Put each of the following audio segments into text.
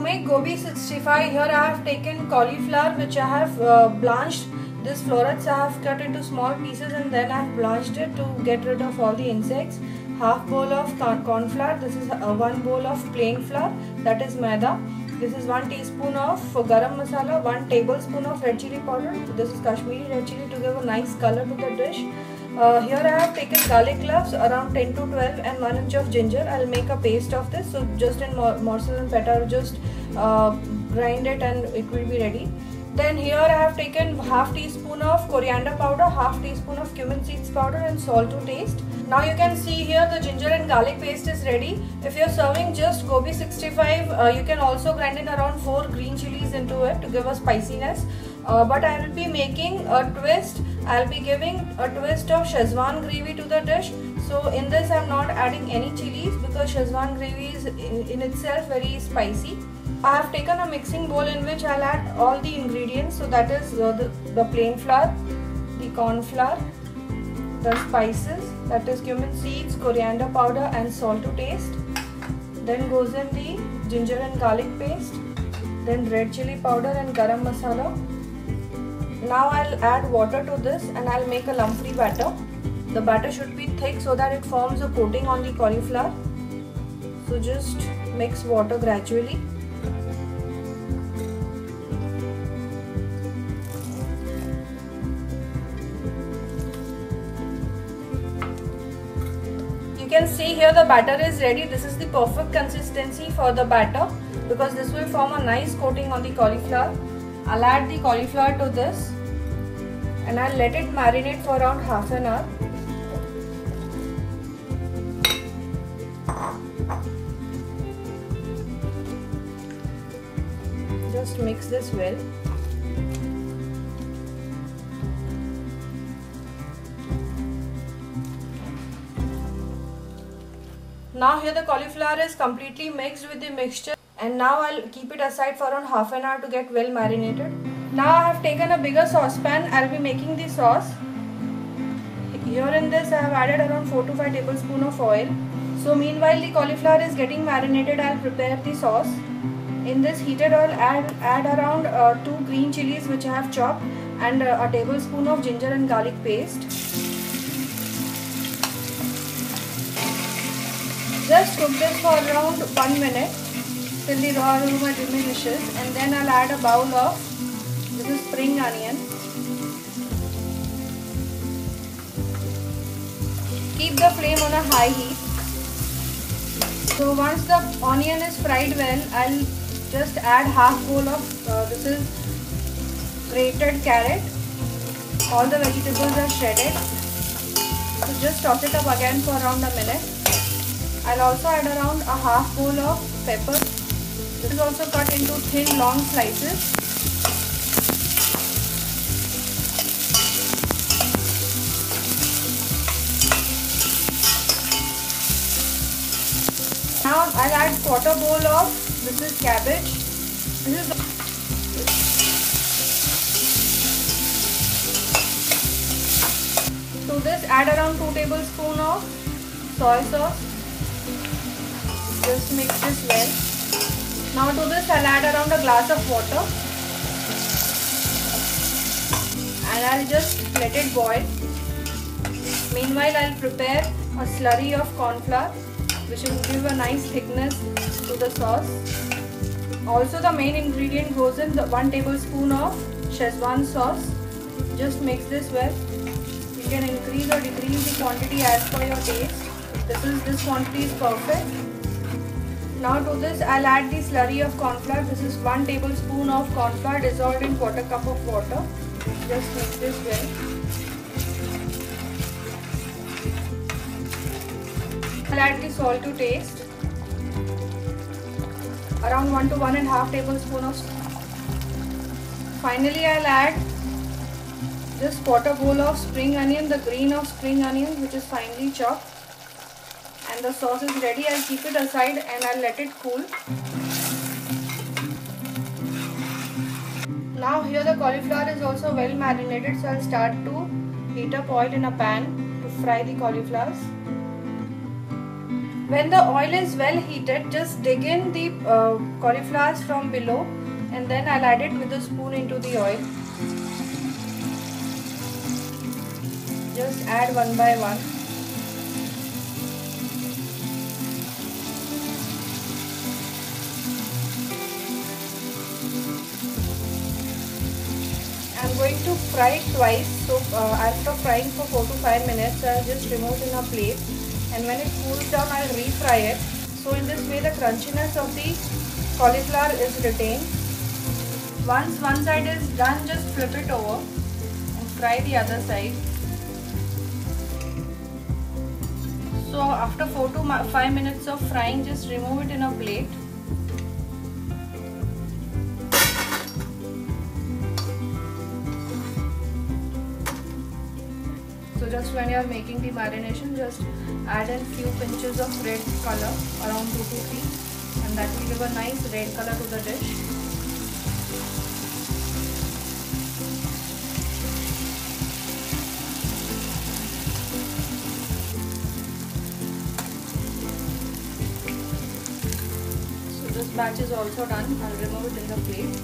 make gobi 65, here I have taken cauliflower which I have blanched. This florets I have cut into small pieces and then I have blanched it to get rid of all the insects. Half bowl of corn flour. This is 1 bowl of plain flour, that is maida. This is 1 teaspoon of garam masala, 1 tablespoon of red chili powder. This is Kashmiri red chili to give a nice color to the dish. Here I have taken garlic cloves, around 10 to 12, and 1 inch of ginger. I'll make a paste of this. So just in morsels and petar, just grind it and it will be ready. Then here I have taken half teaspoon of coriander powder, half teaspoon of cumin seeds powder, and salt to taste. Now you can see here the ginger and garlic paste is ready. If you're serving just gobi 65, you can also grind in around 4 green chilies into it to give a spiciness. But I will be making a twist. I'll be giving a twist of Szechuan gravy to the dish. So in this I'm not adding any chilies because Szechuan gravy is in itself very spicy. I have taken a mixing bowl in which I'll add all the ingredients. So that is the plain flour, the corn flour, the spices, that is cumin seeds, coriander powder and salt to taste. Then goes in the ginger and garlic paste, then red chili powder and garam masala. Now I'll add water to this and I'll make a lump-free batter. The batter should be thick so that it forms a coating on the cauliflower. So just mix water gradually. You can see here the batter is ready. This is the perfect consistency for the batter because this will form a nice coating on the cauliflower. I'll add the cauliflower to this and I'll let it marinate for around half an hour. Just mix this well. Now here the cauliflower is completely mixed with the mixture, and now I'll keep it aside for around half an hour to get well marinated. Now I have taken a bigger saucepan. I'll be making the sauce. Here in this I have added around 4 to 5 tablespoons of oil. So meanwhile the cauliflower is getting marinated, I'll prepare the sauce. In this heated oil add around 2 green chilies which I have chopped and a tablespoon of ginger and garlic paste. Just cook this for around 1 minute till the raw aroma diminishes, and then I'll add a bowl of, this is spring onion. Keep the flame on a high heat. So once the onion is fried well, I'll just add half bowl of, this is grated carrot. All the vegetables are shredded. So just toss it up again for around a minute. I'll also add around a half bowl of pepper. This is also cut into thin long slices. Now I'll add quarter bowl of, this is cabbage. To this add around 2 tablespoons of soy sauce. Just mix this well. Now to this I'll add around a glass of water and I'll just let it boil. Meanwhile I'll prepare a slurry of corn flour which will give a nice thickness to the sauce. Also the main ingredient goes in the 1 tablespoon of Szechuan sauce. Just mix this well. You can increase or decrease the quantity as per your taste. This quantity is perfect. Now to this I'll add the slurry of corn flour. This is 1 tablespoon of corn flour dissolved in quarter cup of water. Just mix this well. I'll add the salt to taste. Around 1 to 1.5 tablespoons of salt. Finally I'll add just quarter bowl of spring onion, the green of spring onion which is finely chopped. And the sauce is ready. I'll keep it aside and I'll let it cool. Now here the cauliflower is also well marinated, so I'll start to heat up oil in a pan to fry the cauliflowers. When the oil is well heated, just dig in the cauliflowers from below and then I'll add it with a spoon into the oil. Just add one by one. I'm going to fry it twice, so after frying for 4 to 5 minutes, I'll just remove it in a plate, and when it cools down, I'll refry it. So in this way, the crunchiness of the cauliflower is retained. Once one side is done, just flip it over and fry the other side. So after 4 to 5 minutes of frying, just remove it in a plate. So just when you are making the marination, just add in few pinches of red color, around 2 to 3, and that will give a nice red color to the dish. So this batch is also done. I'll remove it in the plate.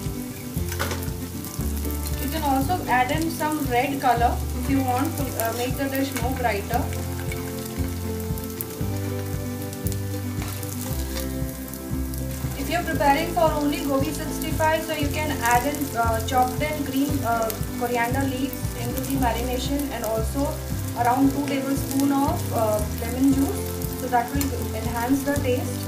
You can also add in some red color if you want to make the dish more brighter. If you are preparing for only gobi 65, so you can add in chopped in green coriander leaves into the marination, and also around 2 tablespoons of lemon juice, so that will enhance the taste.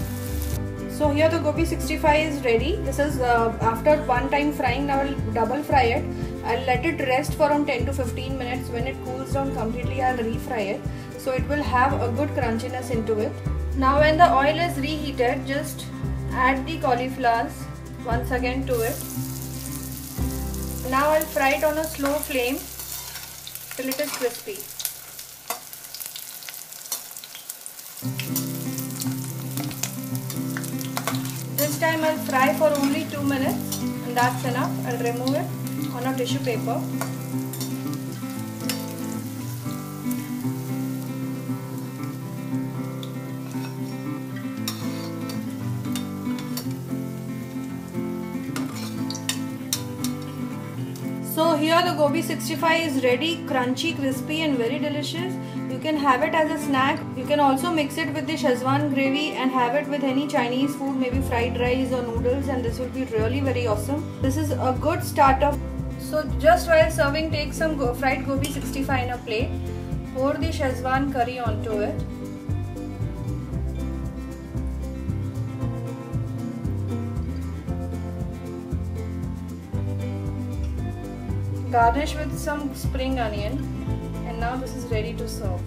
So here the gobi 65 is ready. This is after one time frying. Now I'll double fry it. I'll let it rest for around 10 to 15 minutes. When it cools down completely, I'll refry it, so it will have a good crunchiness into it. Now when the oil is reheated, just add the cauliflowers once again to it. Now I'll fry it on a slow flame till it is crispy. This time I'll fry for only 2 minutes, and that's enough. I'll remove it on a tissue paper. So here the gobi 65 is ready, crunchy, crispy and very delicious. You can have it as a snack. You can also mix it with the Szechuan gravy and have it with any Chinese food, maybe fried rice or noodles, and this will be really very awesome. This is a good starter. So just while serving, take some fried gobi 65 in a plate. Pour the Szechuan curry onto it. Garnish with some spring onion, and now this is ready to serve.